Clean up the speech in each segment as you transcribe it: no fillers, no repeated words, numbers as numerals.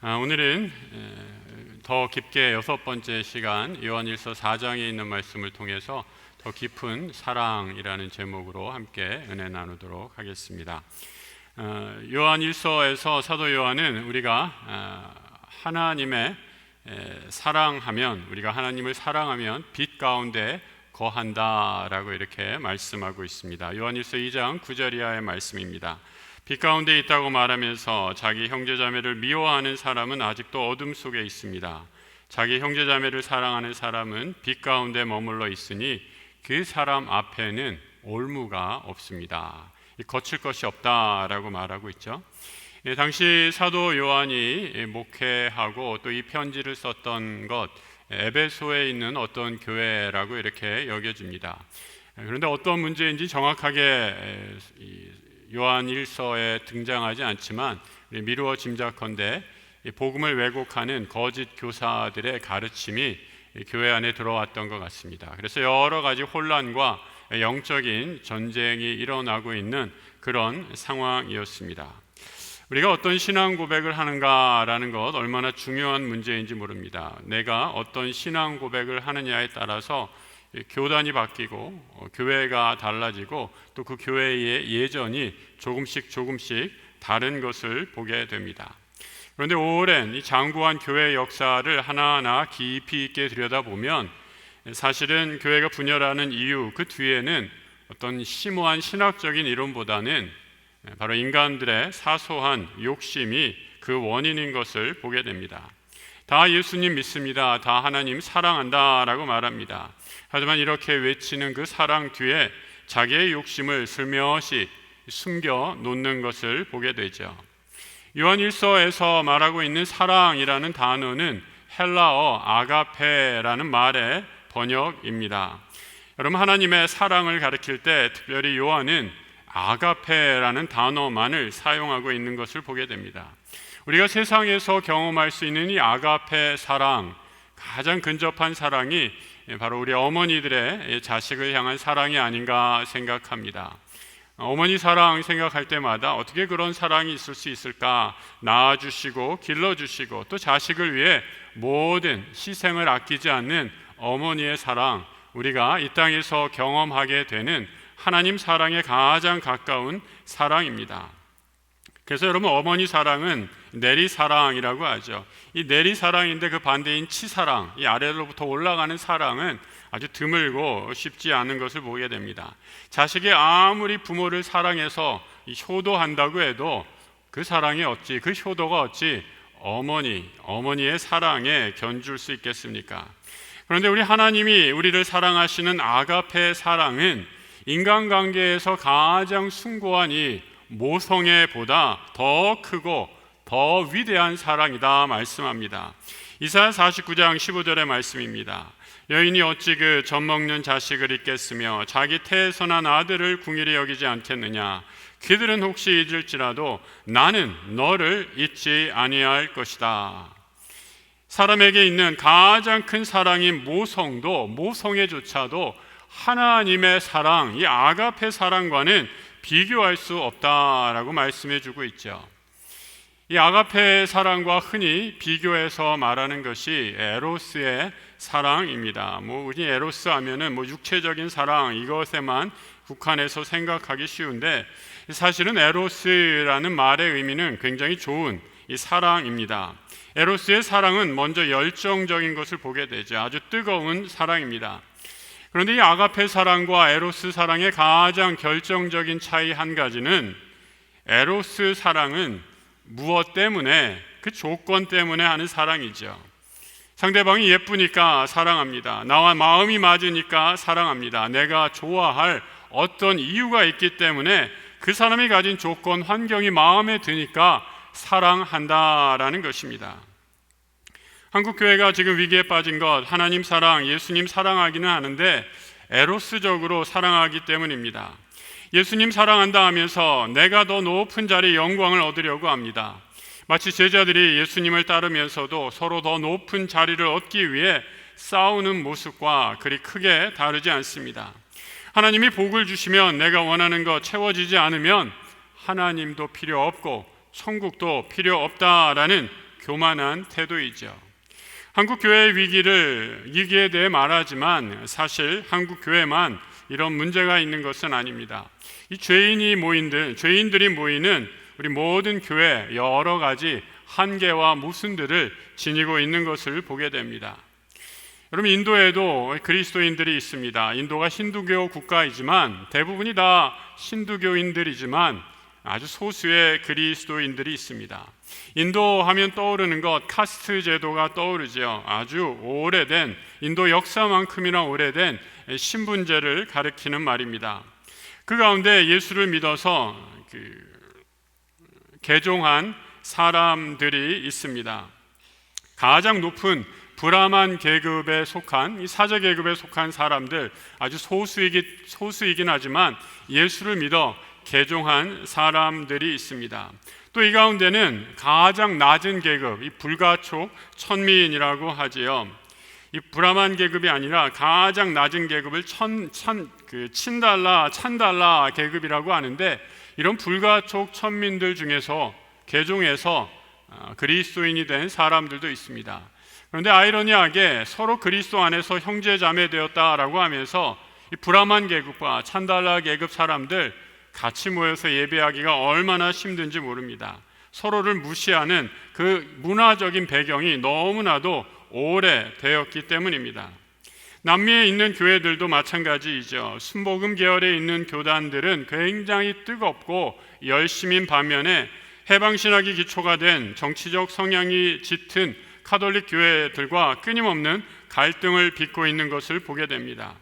오늘은 더 깊게 여섯 번째 시간 요한일서 4장에 있는 말씀을 통해서 더 깊은 사랑이라는 제목으로 함께 은혜 나누도록 하겠습니다. 요한일서에서 사도 요한은 우리가 하나님의 사랑하면, 우리가 하나님을 사랑하면 빛 가운데 거한다라고 이렇게 말씀하고 있습니다. 요한일서 2장 9절 이하의 말씀입니다. 빛 가운데 있다고 말하면서 자기 형제자매를 미워하는 사람은 아직도 어둠 속에 있습니다. 자기 형제자매를 사랑하는 사람은 빛 가운데 머물러 있으니 그 사람 앞에는 올무가 없습니다. 거칠 것이 없다라고 말하고 있죠. 당시 사도 요한이 목회하고 또 이 편지를 썼던 것, 에베소에 있는 어떤 교회라고 이렇게 여겨집니다. 그런데 어떤 문제인지 정확하게 요한일서에 등장하지 않지만 미루어 짐작컨대 복음을 왜곡하는 거짓 교사들의 가르침이 교회 안에 들어왔던 것 같습니다. 그래서 여러 가지 혼란과 영적인 전쟁이 일어나고 있는 그런 상황이었습니다. 우리가 어떤 신앙 고백을 하는가라는 것 얼마나 중요한 문제인지 모릅니다. 내가 어떤 신앙 고백을 하느냐에 따라서 교단이 바뀌고 교회가 달라지고 또 그 교회의 예전이 조금씩 다른 것을 보게 됩니다. 그런데 오랜 이 장구한 교회 역사를 하나하나 깊이 있게 들여다보면 사실은 교회가 분열하는 이유, 그 뒤에는 어떤 심오한 신학적인 이론보다는 바로 인간들의 사소한 욕심이 그 원인인 것을 보게 됩니다. 다 예수님 믿습니다, 다 하나님 사랑한다 라고 말합니다. 하지만 이렇게 외치는 그 사랑 뒤에 자기의 욕심을 슬며시 숨겨 놓는 것을 보게 되죠. 요한일서에서 말하고 있는 사랑이라는 단어는 헬라어 아가페라는 말의 번역입니다. 여러분, 하나님의 사랑을 가리킬 때 특별히 요한은 아가페라는 단어만을 사용하고 있는 것을 보게 됩니다. 우리가 세상에서 경험할 수 있는 이 아가페 사랑, 가장 근접한 사랑이 바로 우리 어머니들의 자식을 향한 사랑이 아닌가 생각합니다. 어머니 사랑 생각할 때마다 어떻게 그런 사랑이 있을 수 있을까? 낳아주시고 길러주시고 또 자식을 위해 모든 희생을 아끼지 않는 어머니의 사랑, 우리가 이 땅에서 경험하게 되는 하나님 사랑에 가장 가까운 사랑입니다. 그래서 여러분, 어머니 사랑은 내리사랑이라고 하죠. 이 내리사랑인데 그 반대인 치사랑, 이 아래로부터 올라가는 사랑은 아주 드물고 쉽지 않은 것을 보게 됩니다. 자식이 아무리 부모를 사랑해서 효도한다고 해도 그 사랑이 어찌, 그 효도가 어찌 어머니의 사랑에 견줄 수 있겠습니까? 그런데 우리 하나님이 우리를 사랑하시는 아가페 사랑은 인간관계에서 가장 숭고한 이 모성애보다 더 크고 더 위대한 사랑이다 말씀합니다. 이사야 49장 15절의 말씀입니다. 여인이 어찌 그 젖먹는 자식을 잊겠으며 자기 태에서 난 아들을 궁일히 여기지 않겠느냐. 그들은 혹시 잊을지라도 나는 너를 잊지 아니할 것이다. 사람에게 있는 가장 큰 사랑인 모성애조차도 하나님의 사랑, 이 아가페 사랑과는 비교할 수 없다라고 말씀해 주고 있죠. 이 아가페 사랑과 흔히 비교해서 말하는 것이 에로스의 사랑입니다. 우리 에로스 하면은 육체적인 사랑, 이것에만 국한해서 생각하기 쉬운데 사실은 에로스라는 말의 의미는 굉장히 좋은 이 사랑입니다. 에로스의 사랑은 먼저 열정적인 것을 보게 되죠. 아주 뜨거운 사랑입니다. 그런데 이 아가페 사랑과 에로스 사랑의 가장 결정적인 차이 한 가지는, 에로스 사랑은 무엇 때문에, 그 조건 때문에 하는 사랑이죠. 상대방이 예쁘니까 사랑합니다. 나와 마음이 맞으니까 사랑합니다. 내가 좋아할 어떤 이유가 있기 때문에 그 사람이 가진 조건, 환경이 마음에 드니까 사랑한다라는 것입니다. 한국교회가 지금 위기에 빠진 것, 하나님 사랑, 예수님 사랑하기는 하는데 에로스적으로 사랑하기 때문입니다. 예수님 사랑한다 하면서 내가 더 높은 자리의 영광을 얻으려고 합니다. 마치 제자들이 예수님을 따르면서도 서로 더 높은 자리를 얻기 위해 싸우는 모습과 그리 크게 다르지 않습니다. 하나님이 복을 주시면 내가 원하는 것 채워지지 않으면 하나님도 필요 없고 천국도 필요 없다라는 교만한 태도이죠. 한국 교회의 위기에 대해 말하지만 사실 한국 교회만 이런 문제가 있는 것은 아닙니다. 이 죄인들이 모이는 우리 모든 교회 여러 가지 한계와 모순들을 지니고 있는 것을 보게 됩니다. 여러분, 인도에도 그리스도인들이 있습니다. 인도가 힌두교 국가이지만 대부분이 다 힌두교인들이지만 아주 소수의 그리스도인들이 있습니다. 인도 하면 떠오르는 것, 카스트 제도가 떠오르죠. 아주 오래된, 인도 역사만큼이나 오래된 신분제를 가리키는 말입니다. 그 가운데 예수를 믿어서 개종한 사람들이 있습니다. 가장 높은 브라만 계급에 속한, 이 사제 계급에 속한 사람들, 아주 소수이긴 하지만 예수를 믿어 개종한 사람들이 있습니다. 또 이 가운데는 가장 낮은 계급, 이 불가촉 천민이라고 하지요. 이 브라만 계급이 아니라 가장 낮은 계급을 찬달라 계급이라고 하는데, 이런 불가촉 천민들 중에서 개종해서 그리스도인이 된 사람들도 있습니다. 그런데 아이러니하게 서로 그리스도 안에서 형제자매 되었다라고 하면서 이 브라만 계급과 찬달라 계급 사람들 같이 모여서 예배하기가 얼마나 힘든지 모릅니다. 서로를 무시하는 그 문화적인 배경이 너무나도 오래되었기 때문입니다. 남미에 있는 교회들도 마찬가지이죠. 순복음 계열에 있는 교단들은 굉장히 뜨겁고 열심인 반면에 해방신학이 기초가 된 정치적 성향이 짙은 카톨릭 교회들과 끊임없는 갈등을 빚고 있는 것을 보게 됩니다.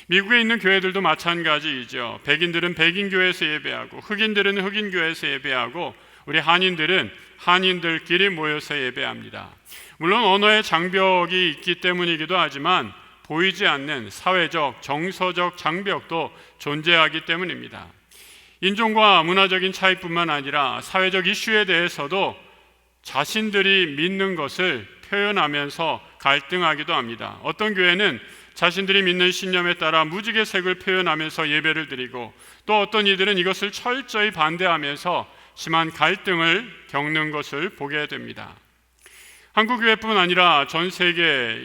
미국에 있는 교회들도 마찬가지이죠. 백인들은 백인교회에서 예배하고, 흑인들은 흑인교회에서 예배하고, 우리 한인들은 한인들끼리 모여서 예배합니다. 물론 언어의 장벽이 있기 때문이기도 하지만 보이지 않는 사회적, 정서적 장벽도 존재하기 때문입니다. 인종과 문화적인 차이뿐만 아니라 사회적 이슈에 대해서도 자신들이 믿는 것을 표현하면서 갈등하기도 합니다. 어떤 교회는 자신들이 믿는 신념에 따라 무지개색을 표현하면서 예배를 드리고, 또 어떤 이들은 이것을 철저히 반대하면서 심한 갈등을 겪는 것을 보게 됩니다. 한국 교회뿐 아니라 전 세계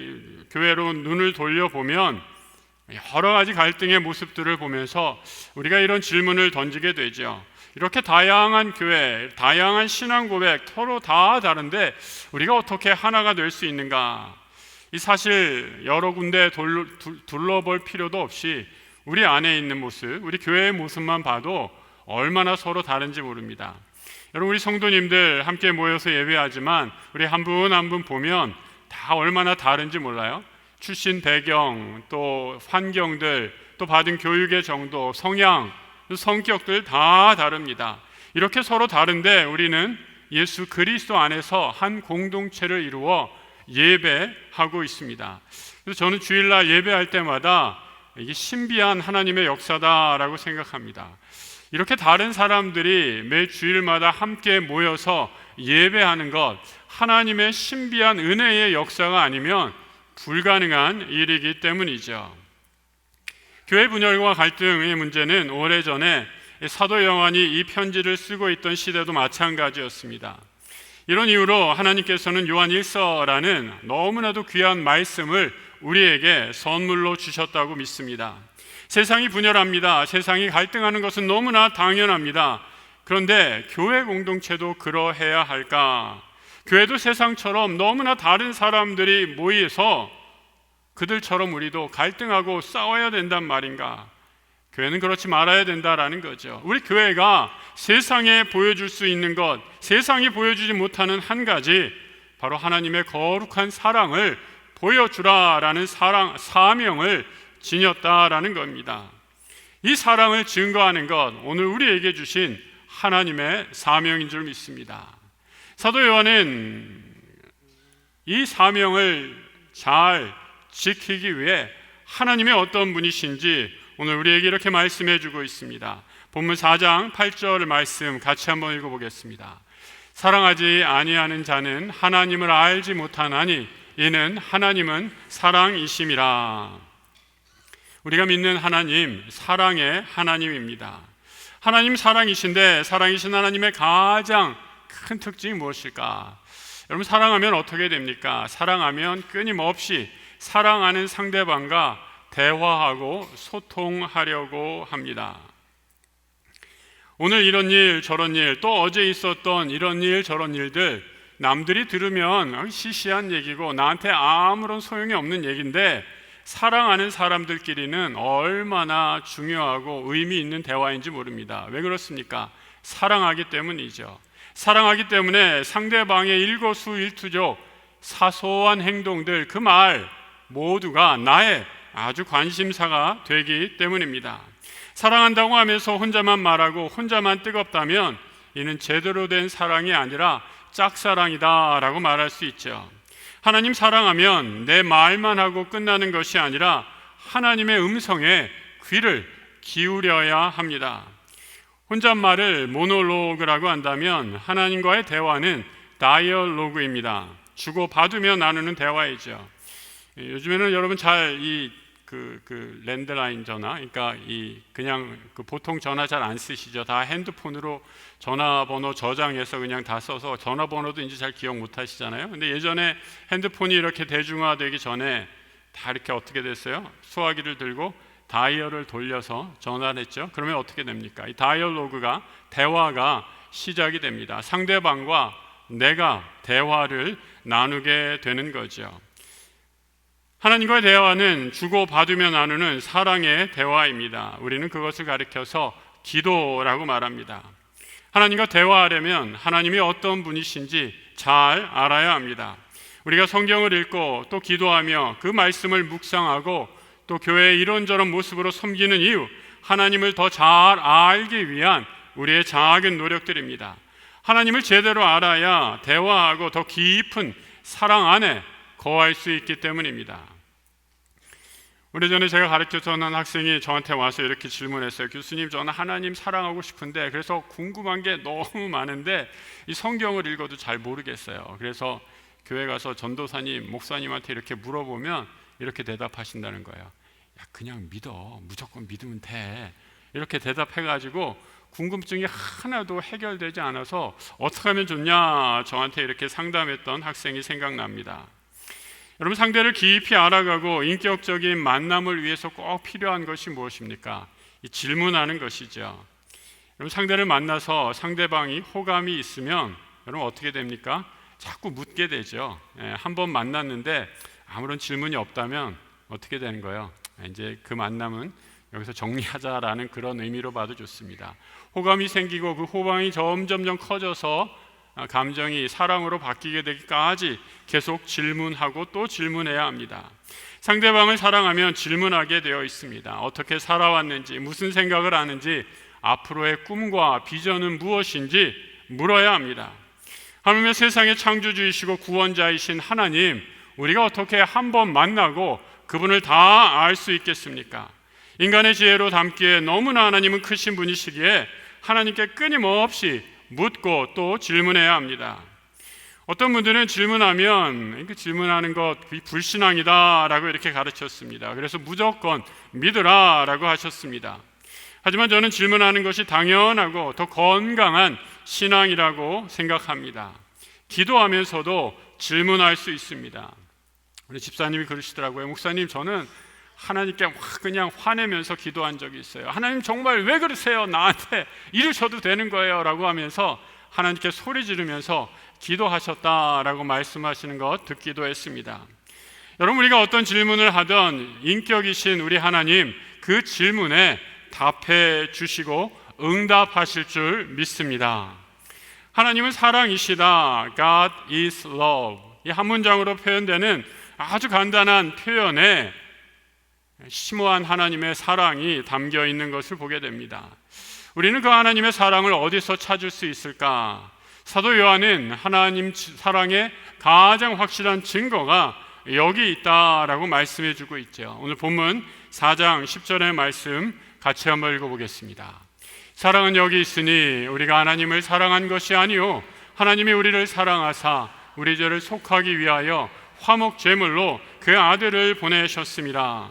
교회로 눈을 돌려보면 여러 가지 갈등의 모습들을 보면서 우리가 이런 질문을 던지게 되죠. 이렇게 다양한 교회, 다양한 신앙 고백, 서로 다 다른데 우리가 어떻게 하나가 될 수 있는가? 이 사실 여러 군데 둘러볼 필요도 없이 우리 안에 있는 모습, 우리 교회의 모습만 봐도 얼마나 서로 다른지 모릅니다. 여러분, 우리 성도님들 함께 모여서 예배하지만 우리 한 분 한 분 보면 다 얼마나 다른지 몰라요? 출신 배경, 또 환경들, 또 받은 교육의 정도, 성향, 성격들 다 다릅니다. 이렇게 서로 다른데 우리는 예수 그리스도 안에서 한 공동체를 이루어 예배하고 있습니다. 그래서 저는 주일날 예배할 때마다 이게 신비한 하나님의 역사다라고 생각합니다. 이렇게 다른 사람들이 매 주일마다 함께 모여서 예배하는 것, 하나님의 신비한 은혜의 역사가 아니면 불가능한 일이기 때문이죠. 교회 분열과 갈등의 문제는 오래전에 사도 요한이 이 편지를 쓰고 있던 시대도 마찬가지였습니다. 이런 이유로 하나님께서는 요한 1서라는 너무나도 귀한 말씀을 우리에게 선물로 주셨다고 믿습니다. 세상이 분열합니다. 세상이 갈등하는 것은 너무나 당연합니다. 그런데 교회 공동체도 그러해야 할까? 교회도 세상처럼 너무나 다른 사람들이 모여서 그들처럼 우리도 갈등하고 싸워야 된단 말인가? 교회는 그렇지 말아야 된다라는 거죠. 우리 교회가 세상에 보여줄 수 있는 것, 세상이 보여주지 못하는 한 가지, 바로 하나님의 거룩한 사랑을 보여주라라는 사명을 지녔다라는 겁니다. 이 사랑을 증거하는 것, 오늘 우리에게 주신 하나님의 사명인 줄 믿습니다. 사도 요한은 이 사명을 잘 지키기 위해 하나님의 어떤 분이신지 오늘 우리에게 이렇게 말씀해 주고 있습니다. 본문 4장 8절 말씀 같이 한번 읽어보겠습니다. 사랑하지 아니하는 자는 하나님을 알지 못하나니 이는 하나님은 사랑이심이라. 우리가 믿는 하나님, 사랑의 하나님입니다. 하나님 사랑이신데 사랑이신 하나님의 가장 큰 특징이 무엇일까? 여러분, 사랑하면 어떻게 됩니까? 사랑하면 끊임없이 사랑하는 상대방과 대화하고 소통하려고 합니다. 오늘 이런 일 저런 일, 또 어제 있었던 이런 일 저런 일들 남들이 들으면 시시한 얘기고 나한테 아무런 소용이 없는 얘기인데, 사랑하는 사람들끼리는 얼마나 중요하고 의미 있는 대화인지 모릅니다. 왜 그렇습니까? 사랑하기 때문이죠. 사랑하기 때문에 상대방의 일거수일투족, 사소한 행동들, 그 말 모두가 나의 아주 관심사가 되기 때문입니다. 사랑한다고 하면서 혼자만 말하고 혼자만 뜨겁다면 이는 제대로 된 사랑이 아니라 짝사랑이다 라고 말할 수 있죠. 하나님 사랑하면 내 말만 하고 끝나는 것이 아니라 하나님의 음성에 귀를 기울여야 합니다. 혼잣말을 모놀로그라고 한다면 하나님과의 대화는 다이얼로그입니다. 주고받으며 나누는 대화이죠. 요즘에는 여러분 잘 랜드라인 전화, 그러니까 그냥 보통 전화 잘 안 쓰시죠. 다 핸드폰으로 전화번호 저장해서 그냥 다 써서 전화번호도 이제 잘 기억 못 하시잖아요. 근데 예전에 핸드폰이 이렇게 대중화되기 전에 다 이렇게 어떻게 됐어요? 수화기를 들고 다이얼을 돌려서 전화를 했죠. 그러면 어떻게 됩니까? 이 다이얼로그가, 대화가 시작이 됩니다. 상대방과 내가 대화를 나누게 되는 거죠. 하나님과의 대화는 주고받으며 나누는 사랑의 대화입니다. 우리는 그것을 가리켜서 기도라고 말합니다. 하나님과 대화하려면 하나님이 어떤 분이신지 잘 알아야 합니다. 우리가 성경을 읽고 또 기도하며 그 말씀을 묵상하고 또 교회의 이런저런 모습으로 섬기는 이유, 하나님을 더 잘 알기 위한 우리의 작은 노력들입니다. 하나님을 제대로 알아야 대화하고 더 깊은 사랑 안에 거할 수 있기 때문입니다. 오래전에 제가 가르쳐주는 학생이 저한테 와서 이렇게 질문했어요. 교수님, 저는 하나님 사랑하고 싶은데 그래서 궁금한 게 너무 많은데 이 성경을 읽어도 잘 모르겠어요. 그래서 교회 가서 전도사님, 목사님한테 이렇게 물어보면 이렇게 대답하신다는 거예요. 야, 그냥 믿어. 무조건 믿으면 돼. 이렇게 대답해가지고 궁금증이 하나도 해결되지 않아서 어떻게 하면 좋냐 저한테 이렇게 상담했던 학생이 생각납니다. 여러분, 상대를 깊이 알아가고 인격적인 만남을 위해서 꼭 필요한 것이 무엇입니까? 이 질문하는 것이죠. 여러분, 상대를 만나서 상대방이 호감이 있으면 여러분 어떻게 됩니까? 자꾸 묻게 되죠. 한번 만났는데 아무런 질문이 없다면 어떻게 되는 거예요? 이제 그 만남은 여기서 정리하자라는 그런 의미로 봐도 좋습니다. 호감이 생기고 그 호감이 점점 커져서 감정이 사랑으로 바뀌게 되기까지 계속 질문하고 또 질문해야 합니다. 상대방을 사랑하면 질문하게 되어 있습니다. 어떻게 살아왔는지, 무슨 생각을 하는지, 앞으로의 꿈과 비전은 무엇인지 물어야 합니다. 하물며 세상의 창조주이시고 구원자이신 하나님, 우리가 어떻게 한번 만나고 그분을 다 알 수 있겠습니까? 인간의 지혜로 담기에 너무나 하나님은 크신 분이시기에 하나님께 끊임없이 묻고 또 질문해야 합니다. 어떤 분들은 질문하면 질문하는 것 불신앙이다 라고 이렇게 가르쳤습니다. 그래서 무조건 믿으라 라고 하셨습니다. 하지만 저는 질문하는 것이 당연하고 더 건강한 신앙이라고 생각합니다. 기도하면서도 질문할 수 있습니다. 우리 집사님이 그러시더라고요. 목사님, 저는 하나님께 그냥 화내면서 기도한 적이 있어요. 하나님, 정말 왜 그러세요? 나한테 이러셔도 되는 거예요 라고 하면서 하나님께 소리 지르면서 기도하셨다라고 말씀하시는 것 듣기도 했습니다. 여러분, 우리가 어떤 질문을 하던 인격이신 우리 하나님, 그 질문에 답해 주시고 응답하실 줄 믿습니다. 하나님은 사랑이시다. God is love. 이 한 문장으로 표현되는 아주 간단한 표현에 심오한 하나님의 사랑이 담겨 있는 것을 보게 됩니다. 우리는 그 하나님의 사랑을 어디서 찾을 수 있을까? 사도 요한은 하나님 사랑의 가장 확실한 증거가 여기 있다라고 말씀해 주고 있죠. 오늘 본문 4장 10절의 말씀 같이 한번 읽어보겠습니다. 사랑은 여기 있으니 우리가 하나님을 사랑한 것이 아니요 하나님이 우리를 사랑하사 우리 죄를 속하기 위하여 화목 제물로 그 아들을 보내셨습니다.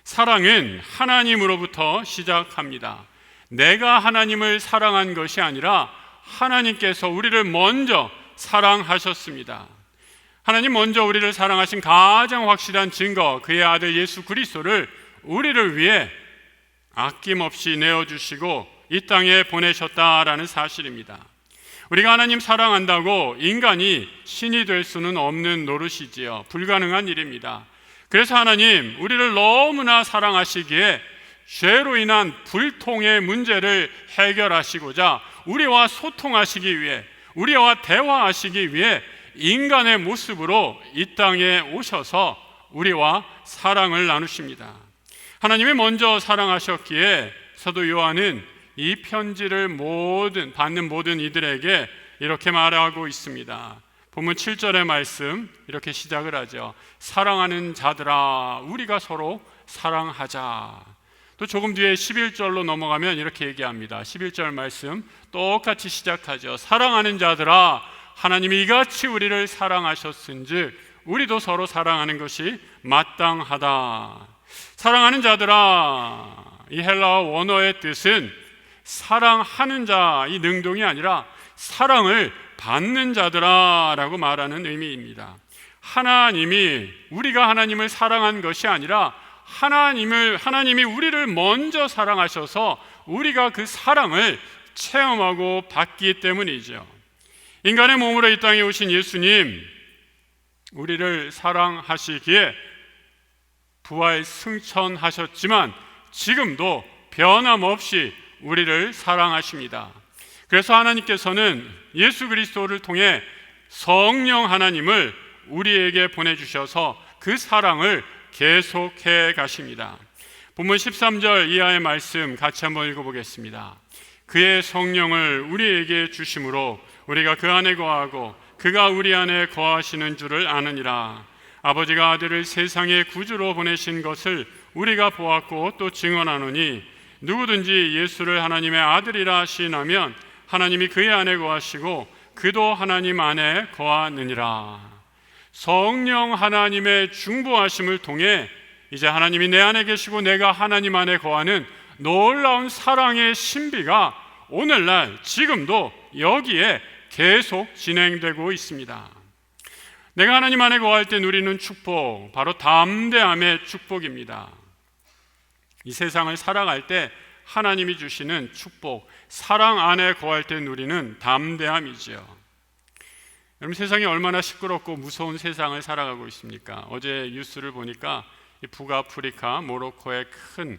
사랑은 하나님으로부터 시작합니다. 내가 하나님을 사랑한 것이 아니라 하나님께서 우리를 먼저 사랑하셨습니다. 하나님 먼저 우리를 사랑하신 가장 확실한 증거, 그의 아들 예수 그리스도를 우리를 위해 아낌없이 내어주시고 이 땅에 보내셨다라는 사실입니다. 우리가 하나님 사랑한다고 인간이 신이 될 수는 없는 노릇이지요. 불가능한 일입니다. 그래서 하나님 우리를 너무나 사랑하시기에 죄로 인한 불통의 문제를 해결하시고자 우리와 소통하시기 위해, 우리와 대화하시기 위해 인간의 모습으로 이 땅에 오셔서 우리와 사랑을 나누십니다. 하나님이 먼저 사랑하셨기에 사도 요한은 이 편지를 받는 모든 이들에게 이렇게 말하고 있습니다. 본문 7절의 말씀 이렇게 시작을 하죠. 사랑하는 자들아 우리가 서로 사랑하자. 또 조금 뒤에 11절로 넘어가면 이렇게 얘기합니다. 11절 말씀 똑같이 시작하죠. 사랑하는 자들아 하나님이 이같이 우리를 사랑하셨은즉 우리도 서로 사랑하는 것이 마땅하다. 사랑하는 자들아, 이 헬라어 원어의 뜻은 사랑하는 자, 이 능동이 아니라 사랑을 받는 자들아라고 말하는 의미입니다. 하나님이 우리가 하나님을 사랑한 것이 아니라 하나님이 우리를 먼저 사랑하셔서 우리가 그 사랑을 체험하고 받기 때문이죠. 인간의 몸으로 이 땅에 오신 예수님, 우리를 사랑하시기에 부활 승천하셨지만 지금도 변함없이 우리를 사랑하십니다. 그래서 하나님께서는 예수 그리스도를 통해 성령 하나님을 우리에게 보내주셔서 그 사랑을 계속해 가십니다. 본문 13절 이하의 말씀 같이 한번 읽어보겠습니다. 그의 성령을 우리에게 주심으로 우리가 그 안에 거하고 그가 우리 안에 거하시는 줄을 아느니라. 아버지가 아들을 세상의 구주로 보내신 것을 우리가 보았고 또 증언하노니 누구든지 예수를 하나님의 아들이라 시인하면 하나님이 그의 안에 거하시고 그도 하나님 안에 거하느니라. 성령 하나님의 중보하심을 통해 이제 하나님이 내 안에 계시고 내가 하나님 안에 거하는 놀라운 사랑의 신비가 오늘날 지금도 여기에 계속 진행되고 있습니다. 내가 하나님 안에 거할 때 누리는 축복, 바로 담대함의 축복입니다. 이 세상을 살아갈 때 하나님이 주시는 축복, 사랑 안에 거할 때 누리는 담대함이죠. 여러분, 세상이 얼마나 시끄럽고 무서운 세상을 살아가고 있습니까? 어제 뉴스를 보니까 북아프리카 모로코에 큰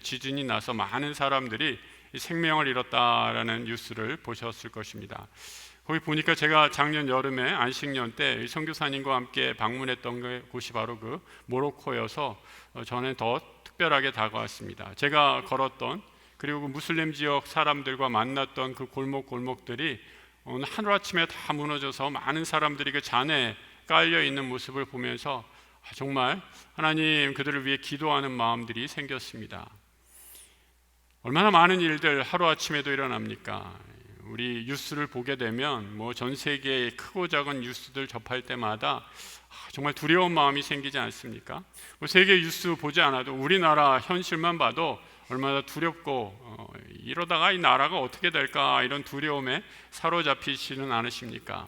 지진이 나서 많은 사람들이 생명을 잃었다라는 뉴스를 보셨을 것입니다. 거기 보니까 제가 작년 여름에 안식년 때 선교사님과 함께 방문했던 곳이 바로 그 모로코여서 저는 더 특별하게 다가왔습니다. 제가 걸었던, 그리고 그 무슬림 지역 사람들과 만났던 그 골목골목들이 오늘 하루아침에 다 무너져서 많은 사람들이 그 잔에 깔려 있는 모습을 보면서 정말 하나님 그들을 위해 기도하는 마음들이 생겼습니다. 얼마나 많은 일들 하루아침에도 일어납니까? 우리 뉴스를 보게 되면 전 세계의 크고 작은 뉴스들 접할 때마다 정말 두려운 마음이 생기지 않습니까? 세계 뉴스 보지 않아도 우리나라 현실만 봐도 얼마나 두렵고 이러다가 이 나라가 어떻게 될까 이런 두려움에 사로잡히지는 않으십니까?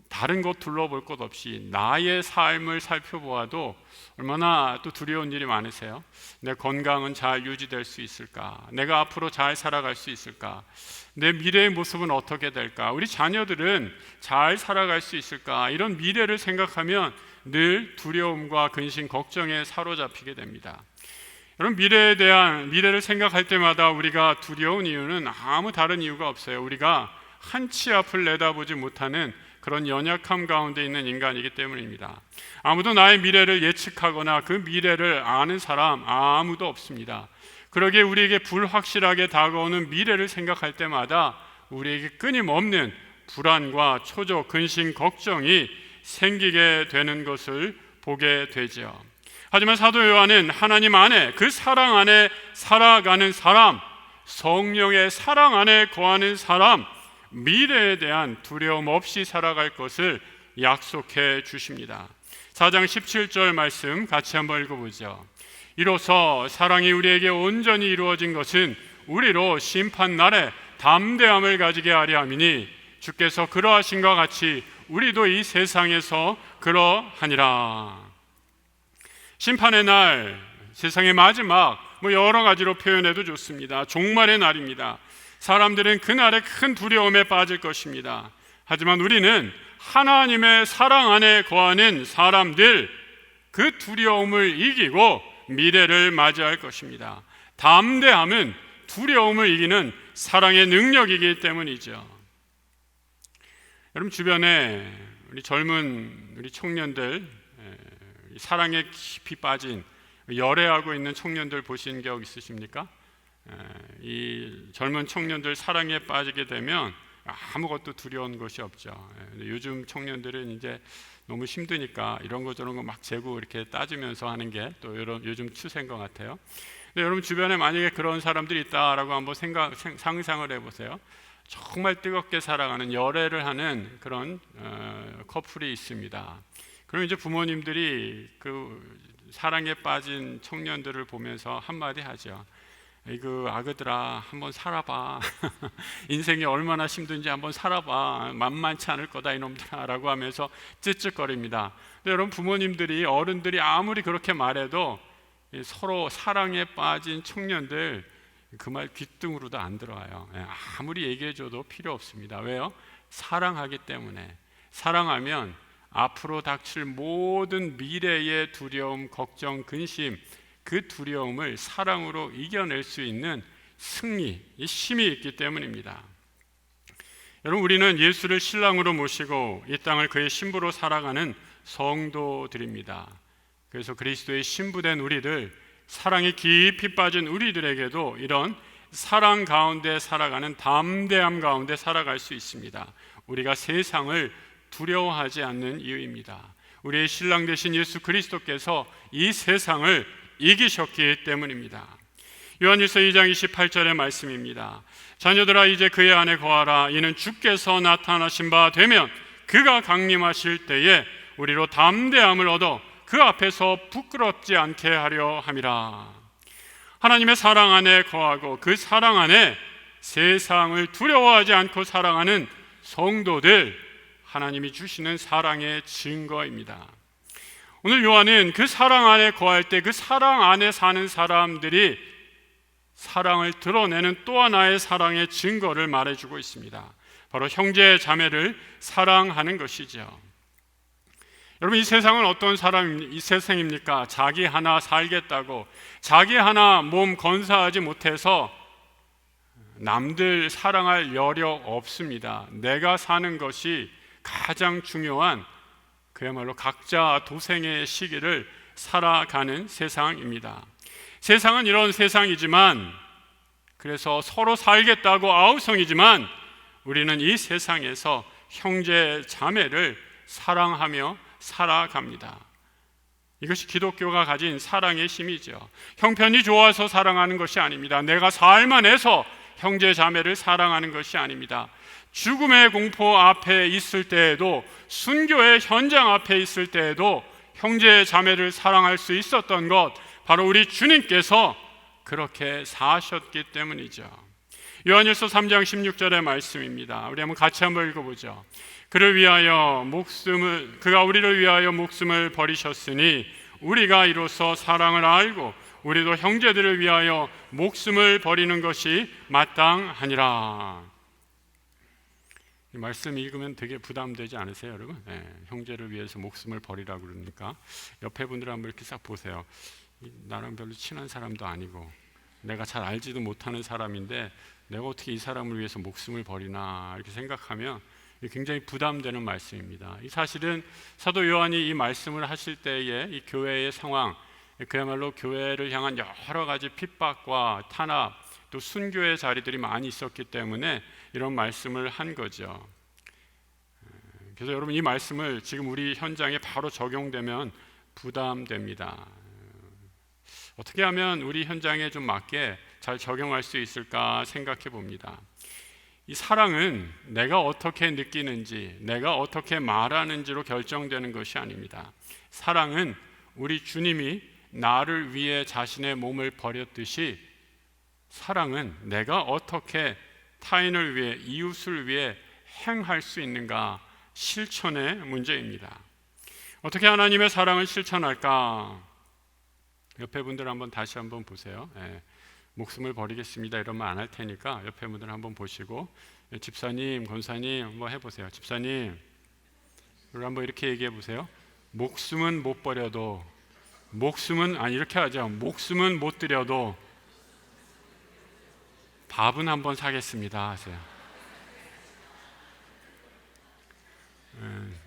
다른 것 둘러볼 것 없이 나의 삶을 살펴보아도 얼마나 또 두려운 일이 많으세요? 내 건강은 잘 유지될 수 있을까? 내가 앞으로 잘 살아갈 수 있을까? 내 미래의 모습은 어떻게 될까? 우리 자녀들은 잘 살아갈 수 있을까? 이런 미래를 생각하면 늘 두려움과 근심, 걱정에 사로잡히게 됩니다. 여러분, 미래를 생각할 때마다 우리가 두려운 이유는 아무 다른 이유가 없어요. 우리가 한치 앞을 내다보지 못하는 그런 연약함 가운데 있는 인간이기 때문입니다. 아무도 나의 미래를 예측하거나 그 미래를 아는 사람 아무도 없습니다. 그러기에 우리에게 불확실하게 다가오는 미래를 생각할 때마다 우리에게 끊임없는 불안과 초조, 근심, 걱정이 생기게 되는 것을 보게 되죠. 하지만 사도 요한은 하나님 안에, 그 사랑 안에 살아가는 사람, 성령의 사랑 안에 거하는 사람, 미래에 대한 두려움 없이 살아갈 것을 약속해 주십니다. 4장 17절 말씀 같이 한번 읽어보죠. 이로써 사랑이 우리에게 온전히 이루어진 것은 우리로 심판날에 담대함을 가지게 하려 함이니 주께서 그러하신 것 같이 우리도 이 세상에서 그러하니라. 심판의 날, 세상의 마지막, 여러 가지로 표현해도 좋습니다. 종말의 날입니다. 사람들은 그날에 큰 두려움에 빠질 것입니다. 하지만 우리는 하나님의 사랑 안에 거하는 사람들, 그 두려움을 이기고 미래를 맞이할 것입니다. 담대함은 두려움을 이기는 사랑의 능력이기 때문이죠. 여러분 주변에 우리 젊은 우리 청년들, 사랑에 깊이 빠진 열애하고 있는 청년들 보신 적 있으십니까? 이 젊은 청년들 사랑에 빠지게 되면 아무것도 두려운 것이 없죠. 요즘 청년들은 이제 너무 힘드니까 이런 거 저런 거 막 재고 이렇게 따지면서 하는 게 또 요즘 추세인 것 같아요. 근데 여러분 주변에 만약에 그런 사람들이 있다라고 한번 상상을 해보세요. 정말 뜨겁게 사랑하는 열애를 하는 그런 커플이 있습니다. 그럼 이제 부모님들이 그 사랑에 빠진 청년들을 보면서 한마디 하죠. 이거 아그들아 한번 살아봐. 인생이 얼마나 힘든지 한번 살아봐. 만만치 않을 거다 이놈들아 라고 하면서 찌찌거립니다. 근데 여러분 부모님들이, 어른들이 아무리 그렇게 말해도 서로 사랑에 빠진 청년들 그 말 귓등으로도 안 들어와요. 아무리 얘기해줘도 필요 없습니다. 왜요? 사랑하기 때문에. 사랑하면 앞으로 닥칠 모든 미래의 두려움, 걱정, 근심, 그 두려움을 사랑으로 이겨낼 수 있는 승리, 이 힘이 있기 때문입니다. 여러분 우리는 예수를 신랑으로 모시고 이 땅을 그의 신부로 살아가는 성도들입니다. 그래서 그리스도의 신부된 우리들, 사랑이 깊이 빠진 우리들에게도 이런 사랑 가운데 살아가는 담대함 가운데 살아갈 수 있습니다. 우리가 세상을 두려워하지 않는 이유입니다. 우리의 신랑 되신 예수 그리스도께서 이 세상을 이기셨기 때문입니다. 요한일서 2장 28절의 말씀입니다. 자녀들아 이제 그의 안에 거하라. 이는 주께서 나타나신 바 되면 그가 강림하실 때에 우리로 담대함을 얻어 그 앞에서 부끄럽지 않게 하려 함이라. 하나님의 사랑 안에 거하고 그 사랑 안에 세상을 두려워하지 않고 살아가는 성도들, 하나님이 주시는 사랑의 증거입니다. 오늘 요한은 그 사랑 안에 거할 때 그 사랑 안에 사는 사람들이 사랑을 드러내는 또 하나의 사랑의 증거를 말해주고 있습니다. 바로 형제 자매를 사랑하는 것이죠. 여러분 이 세상은 어떤 이 세상입니까? 자기 하나 살겠다고, 자기 하나 몸 건사하지 못해서 남들 사랑할 여력 없습니다. 내가 사는 것이 가장 중요한, 그야말로 각자 도생의 시기를 살아가는 세상입니다. 세상은 이런 세상이지만, 그래서 서로 살겠다고 아우성이지만 우리는 이 세상에서 형제 자매를 사랑하며 살아갑니다. 이것이 기독교가 가진 사랑의 힘이죠. 형편이 좋아서 사랑하는 것이 아닙니다. 내가 살만해서 형제 자매를 사랑하는 것이 아닙니다. 죽음의 공포 앞에 있을 때에도, 순교의 현장 앞에 있을 때에도 형제 자매를 사랑할 수 있었던 것, 바로 우리 주님께서 그렇게 사셨기 때문이죠. 요한일서 3장 16절의 말씀입니다. 우리 같이 한번 읽어보죠. 그가 우리를 위하여 목숨을 버리셨으니 우리가 이로써 사랑을 알고 우리도 형제들을 위하여 목숨을 버리는 것이 마땅하니라. 이 말씀 읽으면 되게 부담되지 않으세요, 여러분? 형제를 위해서 목숨을 버리라고 그러니까 옆에 분들 한번 이렇게 싹 보세요. 나랑 별로 친한 사람도 아니고 내가 잘 알지도 못하는 사람인데 내가 어떻게 이 사람을 위해서 목숨을 버리나 이렇게 생각하면 굉장히 부담되는 말씀입니다. 이 사실은 사도 요한이 이 말씀을 하실 때에 이 교회의 상황, 그야말로 교회를 향한 여러 가지 핍박과 탄압, 또 순교의 자리들이 많이 있었기 때문에 이런 말씀을 한 거죠. 그래서 여러분 이 말씀을 지금 우리 현장에 바로 적용되면 부담됩니다. 어떻게 하면 우리 현장에 좀 맞게 잘 적용할 수 있을까 생각해 봅니다. 이 사랑은 내가 어떻게 느끼는지, 내가 어떻게 말하는지로 결정되는 것이 아닙니다. 사랑은 우리 주님이 나를 위해 자신의 몸을 버렸듯이, 사랑은 내가 어떻게 타인을 위해, 이웃을 위해 행할 수 있는가? 실천의 문제입니다. 어떻게 하나님의 사랑을 실천할까? 옆에 분들 한번 다시 한번 보세요. 목숨을 버리겠습니다 이러면 안 할 테니까 옆에 분들 한번 보시고, 집사님, 권사님 한번 해보세요. 집사님, 그리고 한번 이렇게 얘기해 보세요. 목숨은 못 버려도, 이렇게 하죠. 목숨은 못 드려도 밥은 한번 사겠습니다 하세요.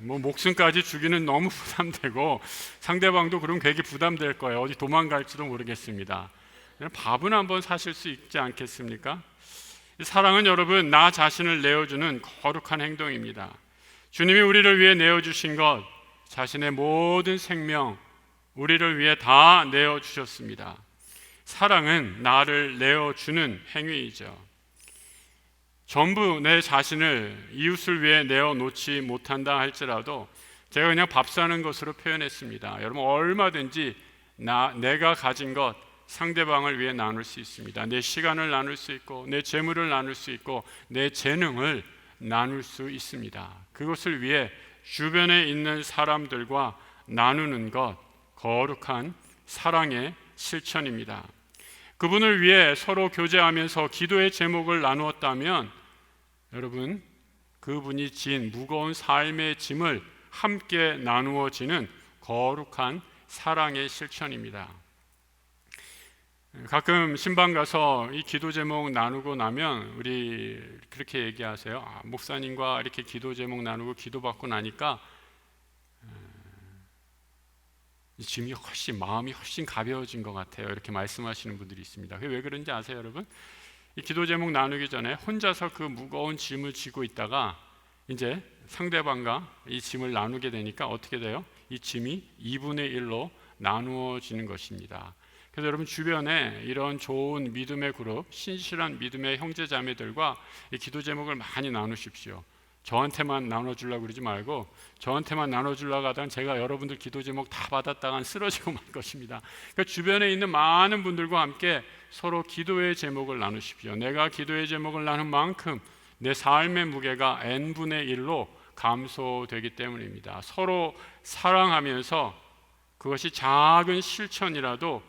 목숨까지 주기는 너무 부담되고 상대방도 그럼 되게 부담될 거예요. 어디 도망갈지도 모르겠습니다. 밥은 한번 사실 수 있지 않겠습니까? 사랑은 여러분, 나 자신을 내어주는 거룩한 행동입니다. 주님이 우리를 위해 내어주신 것, 자신의 모든 생명 우리를 위해 다 내어주셨습니다. 사랑은 나를 내어주는 행위이죠. 전부 내 자신을 이웃을 위해 내어놓지 못한다 할지라도 제가 그냥 밥 사는 것으로 표현했습니다. 여러분, 얼마든지 내가 가진 것 상대방을 위해 나눌 수 있습니다. 내 시간을 나눌 수 있고, 내 재물을 나눌 수 있고, 내 재능을 나눌 수 있습니다. 그것을 위해 주변에 있는 사람들과 나누는 것, 거룩한 사랑의 실천입니다. 그분을 위해 서로 교제하면서 기도의 제목을 나누었다면 여러분, 그분이 진 무거운 삶의 짐을 함께 나누어지는 거룩한 사랑의 실천입니다. 가끔 신방 가서 이 기도 제목 나누고 나면 우리 그렇게 얘기하세요. 목사님과 이렇게 기도 제목 나누고 기도받고 나니까 이 짐이 마음이 훨씬 가벼워진 것 같아요. 이렇게 말씀하시는 분들이 있습니다. 그게 왜 그런지 아세요, 여러분? 이 기도 제목 나누기 전에 혼자서 그 무거운 짐을 지고 있다가 이제 상대방과 이 짐을 나누게 되니까 어떻게 돼요? 이 짐이 2분의 1로 나누어지는 것입니다. 그래서 여러분, 주변에 이런 좋은 믿음의 그룹, 신실한 믿음의 형제자매들과 이 기도 제목을 많이 나누십시오. 저한테만 나눠주려고 그러지 말고, 저한테만 나눠주려고 하다가 제가 여러분들 기도 제목 다 받았다간 쓰러지고 말 것입니다. 그러니까 주변에 있는 많은 분들과 함께 서로 기도의 제목을 나누십시오. 내가 기도의 제목을 나눈 만큼 내 삶의 무게가 n분의 1로 감소되기 때문입니다. 서로 사랑하면서 그것이 작은 실천이라도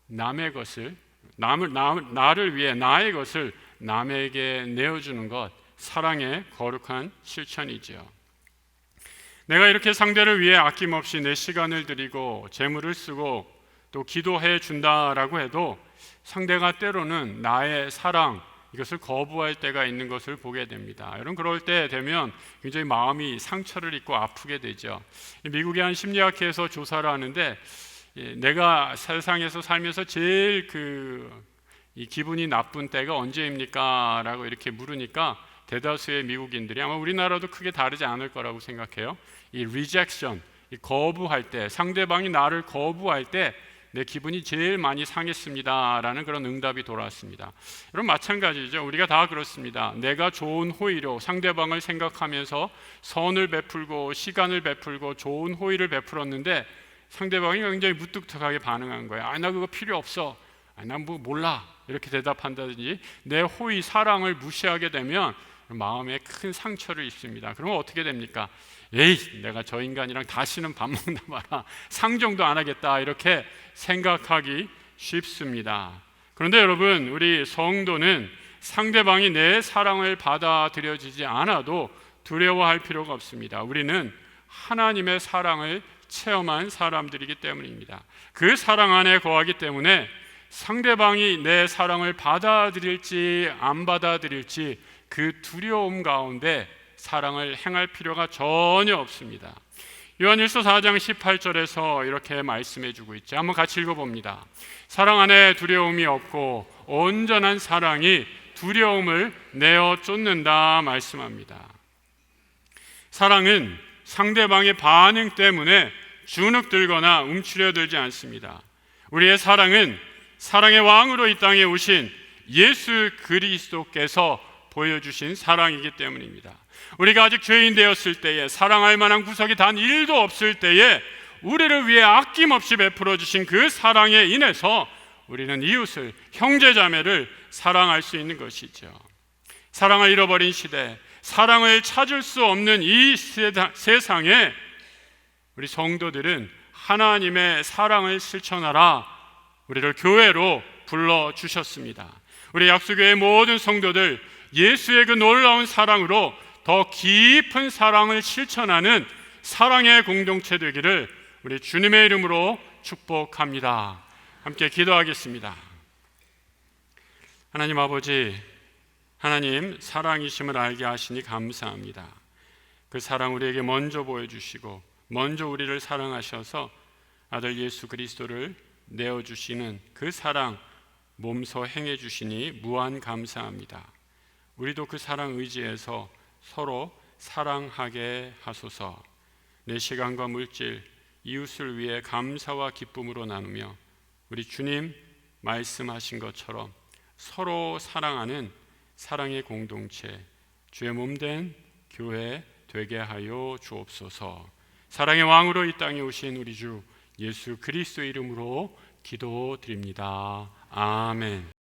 남의 것을, 나를 위해 나의 것을 남에게 내어주는 것, 사랑의 거룩한 실천이죠. 내가 이렇게 상대를 위해 아낌없이 내 시간을 드리고 재물을 쓰고 또 기도해 준다라고 해도 상대가 때로는 나의 사랑, 이것을 거부할 때가 있는 것을 보게 됩니다. 여러분, 그럴 때 되면 굉장히 마음이 상처를 입고 아프게 되죠. 미국의 한 심리학회에서 조사를 하는데, 내가 세상에서 살면서 제일 이 기분이 나쁜 때가 언제입니까? 라고 이렇게 물으니까 대다수의 미국인들이, 아마 우리나라도 크게 다르지 않을 거라고 생각해요. 이 rejection, 이 거부할 때, 상대방이 나를 거부할 때 내 기분이 제일 많이 상했습니다 라는 그런 응답이 돌아왔습니다. 여러분, 마찬가지죠. 우리가 다 그렇습니다. 내가 좋은 호의로 상대방을 생각하면서 선을 베풀고 시간을 베풀고 좋은 호의를 베풀었는데 상대방이 굉장히 무뚝뚝하게 반응한 거예요. 나 그거 필요 없어, 난 뭐 몰라, 이렇게 대답한다든지 내 호의, 사랑을 무시하게 되면 마음에 큰 상처를 입습니다. 그러면 어떻게 됩니까? 내가 저 인간이랑 다시는 밥 먹나 봐라, 상종도 안 하겠다, 이렇게 생각하기 쉽습니다. 그런데 여러분, 우리 성도는 상대방이 내 사랑을 받아들여지지 않아도 두려워할 필요가 없습니다. 우리는 하나님의 사랑을 체험한 사람들이기 때문입니다. 그 사랑 안에 거하기 때문에 상대방이 내 사랑을 받아들일지 안 받아들일지 그 두려움 가운데 사랑을 행할 필요가 전혀 없습니다. 요한일서 4장 18절에서 이렇게 말씀해 주고 있죠. 한번 같이 읽어봅니다. 사랑 안에 두려움이 없고 온전한 사랑이 두려움을 내어 쫓는다 말씀합니다. 사랑은 상대방의 반응 때문에 주눅들거나 움츠려들지 않습니다. 우리의 사랑은 사랑의 왕으로 이 땅에 오신 예수 그리스도께서 보여주신 사랑이기 때문입니다. 우리가 아직 죄인 되었을 때에, 사랑할 만한 구석이 단 1도 없을 때에 우리를 위해 아낌없이 베풀어 주신 그 사랑에 인해서 우리는 이웃을, 형제자매를 사랑할 수 있는 것이죠. 사랑을 잃어버린 시대, 사랑을 찾을 수 없는 이 세상에 우리 성도들은 하나님의 사랑을 실천하라 우리를 교회로 불러주셨습니다. 우리 약수교회 모든 성도들 예수의 그 놀라운 사랑으로 더 깊은 사랑을 실천하는 사랑의 공동체 되기를 우리 주님의 이름으로 축복합니다. 함께 기도하겠습니다. 하나님 아버지, 하나님 사랑이심을 알게 하시니 감사합니다. 그 사랑 우리에게 먼저 보여주시고 먼저 우리를 사랑하셔서 아들 예수 그리스도를 내어주시는 그 사랑 몸소 행해 주시니 무한 감사합니다. 우리도 그 사랑 의지해서 서로 사랑하게 하소서. 내 시간과 물질, 이웃을 위해 감사와 기쁨으로 나누며 우리 주님 말씀하신 것처럼 서로 사랑하는 사랑의 공동체, 주의 몸된 교회 되게 하여 주옵소서. 사랑의 왕으로 이 땅에 오신 우리 주 예수 그리스도 이름으로 기도드립니다. 아멘.